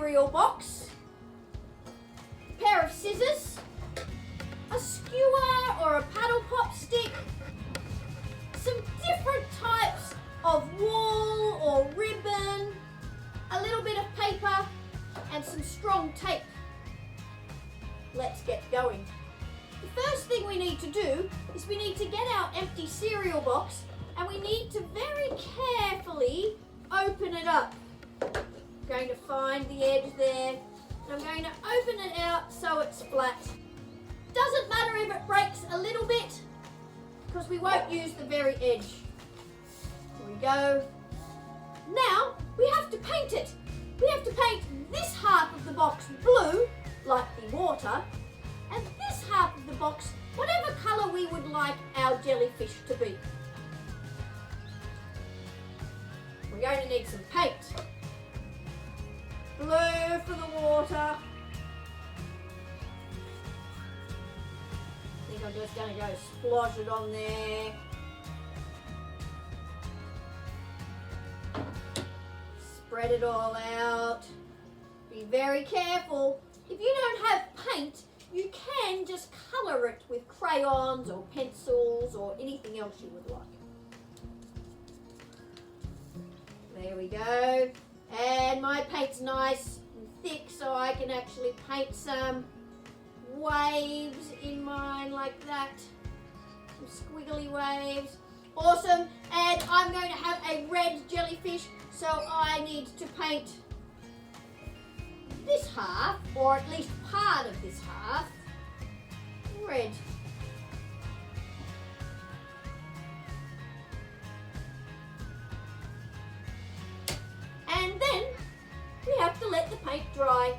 cereal box, a pair of scissors, a skewer or a paddle pop stick, some different types of wool or ribbon, a little bit of paper, and some strong tape. Let's get going. The first thing we need to do is we need to get our empty cereal box and we need to very carefully open it up. I'm going to find the edge there and I'm going to open it out so it's flat. Doesn't matter if it breaks a little bit because we won't use the very edge. Here we go. Now we have to paint it. We have to paint this half of the box blue, like the water, and this half of the box whatever colour we would like our jellyfish to be. We're going to need some paint. Blue for the water. I think I'm just going to go splosh it on there. Spread it all out. Be very careful. If you don't have paint, you can just colour it with crayons or pencils or anything else you would like. There we go. And my paint's nice and thick so I can actually paint some waves in mine like that. Some squiggly waves. Awesome. And I'm going to have a red jellyfish, so I need to paint this half, or at least part of this half, red. And then we have to let the paint dry.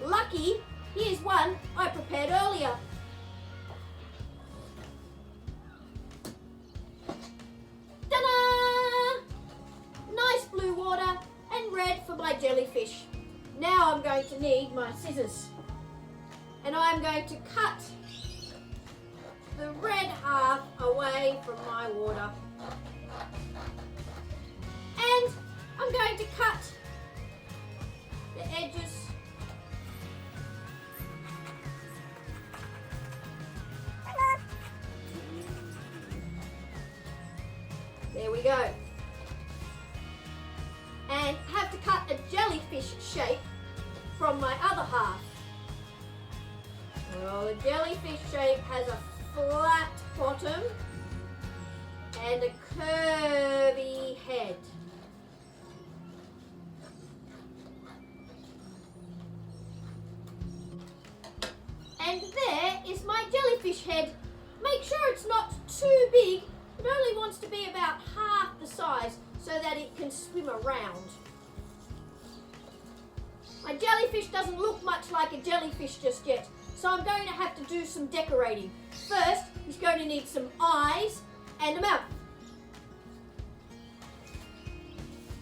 Lucky, here's one I prepared earlier. Ta-da! Nice blue water and red for my jellyfish. Now I'm going to need my scissors. And I'm going to cut the red half away from my water. And I'm going to cut the edges. There we go. And have to cut a jellyfish shape from my other half. Well, the jellyfish shape has a flat bottom and a curvy head. And there is my jellyfish head. Make sure it's not too big. It only wants to be about half the size so that it can swim around. My jellyfish doesn't look much like a jellyfish just yet, so I'm going to have to do some decorating. First, he's going to need some eyes and a mouth.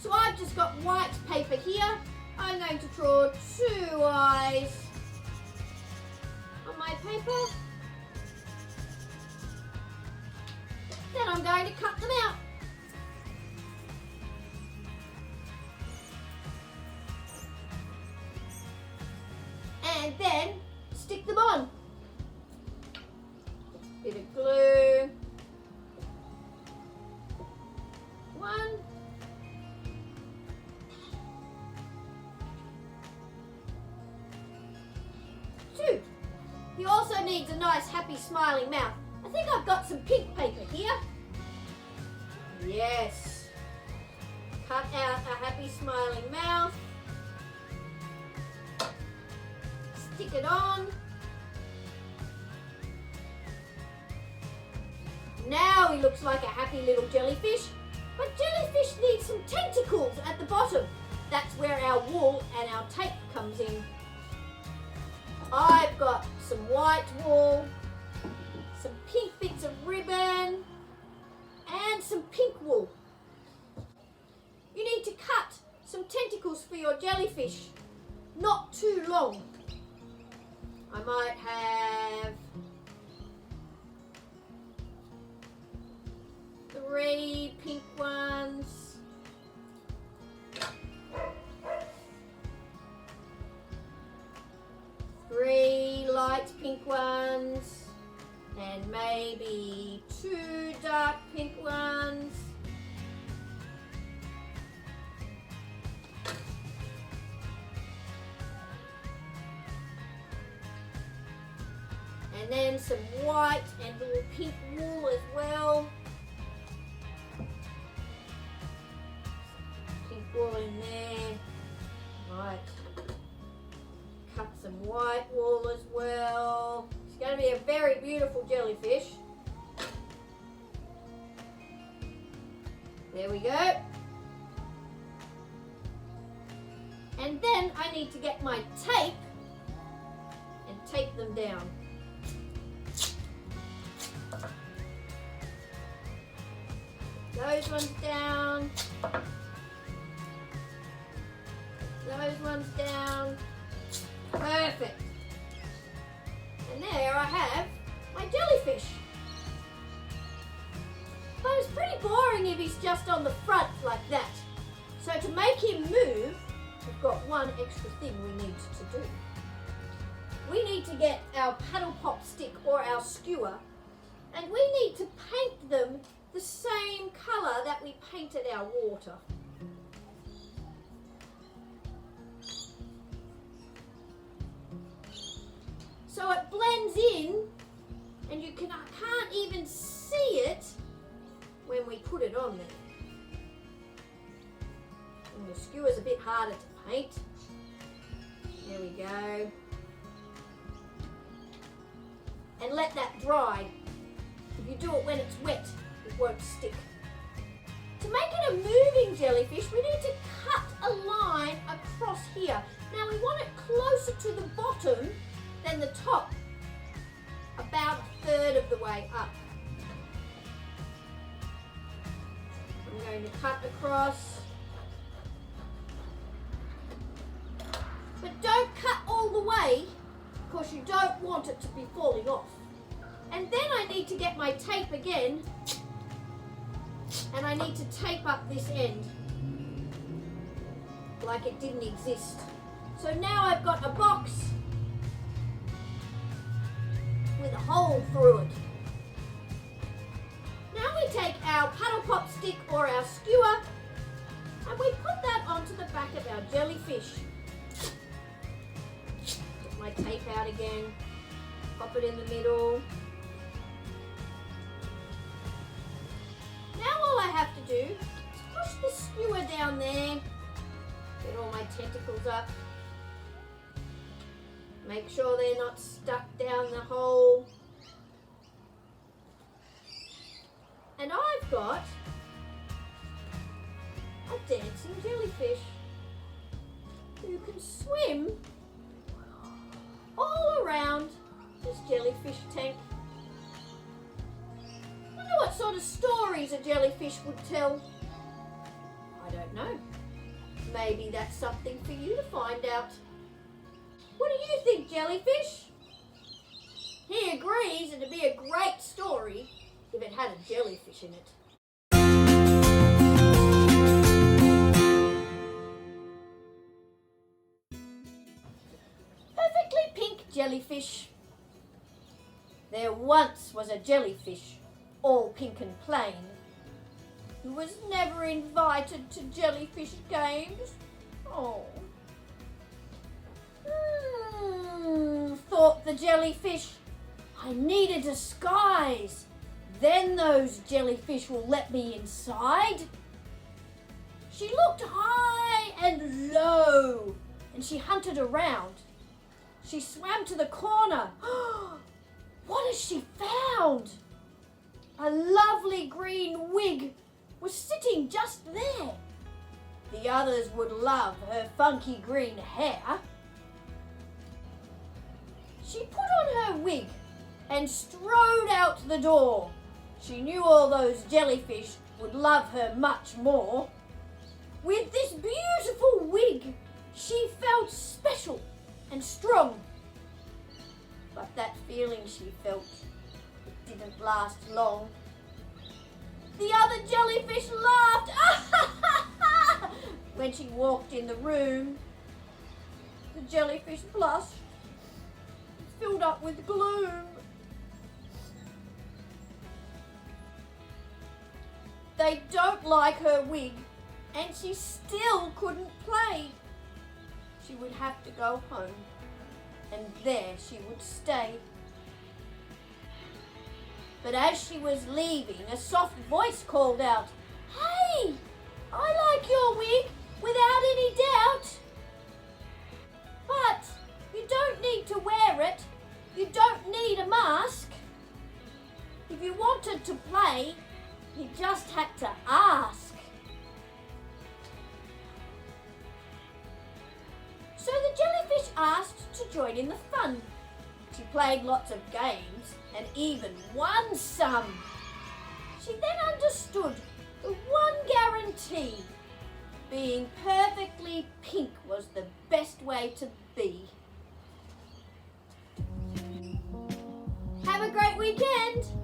So I've just got white paper here. I'm going to draw 2 eyes on my paper. Then I'm going to cut them out. And then stick them on. Bit of glue. 1. 2. He also needs a nice happy smiling mouth. I think I've got some pink paper here. Yes. Cut out a happy smiling mouth. Stick it on. Now he looks like a happy little jellyfish, but jellyfish need some tentacles at the bottom. That's where our wool and our tape comes in. I've got some white wool, some pink bits of ribbon, and some pink wool. You need to cut some tentacles for your jellyfish, not too long. I might have 3 pink ones, dark pink ones. And then some white and little pink wool as well. Pink wool in there. Right. Cut some white wool as well. It's going to be a very beautiful jellyfish. There we go. And then I need to get my tape and tape them down. Those ones down. Those ones down. Perfect. And there I have my jellyfish. But it's pretty boring if he's just on the front like that. So to make him move, we've got one extra thing we need to do. We need to get our paddle pop stick or our skewer, and we need to paint them the same colour that we painted our water. So it blends in, and you can't even see it when we put it on there. And the skewer's a bit harder to paint. There we go. And let that dry. If you do it when it's wet, it won't stick. To make it a moving jellyfish, we need to cut a line across here. Now we want it closer to the bottom than the top, about a third of the way up. I'm going to cut across. But don't cut all the way, because you don't want it to be falling off. And then I need to get my tape again, and I need to tape up this end like it didn't exist. So now I've got a box with a hole through it. Now we take our paddle pop stick or our skewer and we put that onto the back of our jellyfish. Get my tape out again, pop it in the middle. Now all I have to do is push the skewer down there, get all my tentacles up, make sure they're not stuck down the hole. And I've got a dancing jellyfish who can swim all around this jellyfish tank. I wonder what sort of stories a jellyfish would tell. I don't know. Maybe that's something for you to find out. What do you think, Jellyfish? He agrees it'd be a great story if it had a jellyfish in it. Perfectly pink jellyfish. There once was a jellyfish, all pink and plain, who was never invited to jellyfish games. Oh. Thought the jellyfish, I need a disguise. Then those jellyfish will let me inside. She looked high and low, and she hunted around. She swam to the corner. What has she found? A lovely green wig was sitting just there. The others would love her funky green hair. She put on her wig and strode out the door. She knew all those jellyfish would love her much more. With this beautiful wig, she felt special and strong. But that feeling she felt, it didn't last long. The other jellyfish laughed when she walked in the room. The jellyfish blushed, filled up with gloom. they don't like her wig, and she still couldn't play. She would have to go home, and there she would stay. But as she was leaving, a soft voice called out, "Hey, I like your wig, without any doubt. But you don't need to wear it. You don't need a mask. If you wanted to play, you just had to ask." So the jellyfish asked to join in the fun. She played lots of games and even won some. She then understood the one guarantee: being perfectly pink was the best way to be. Have a great weekend!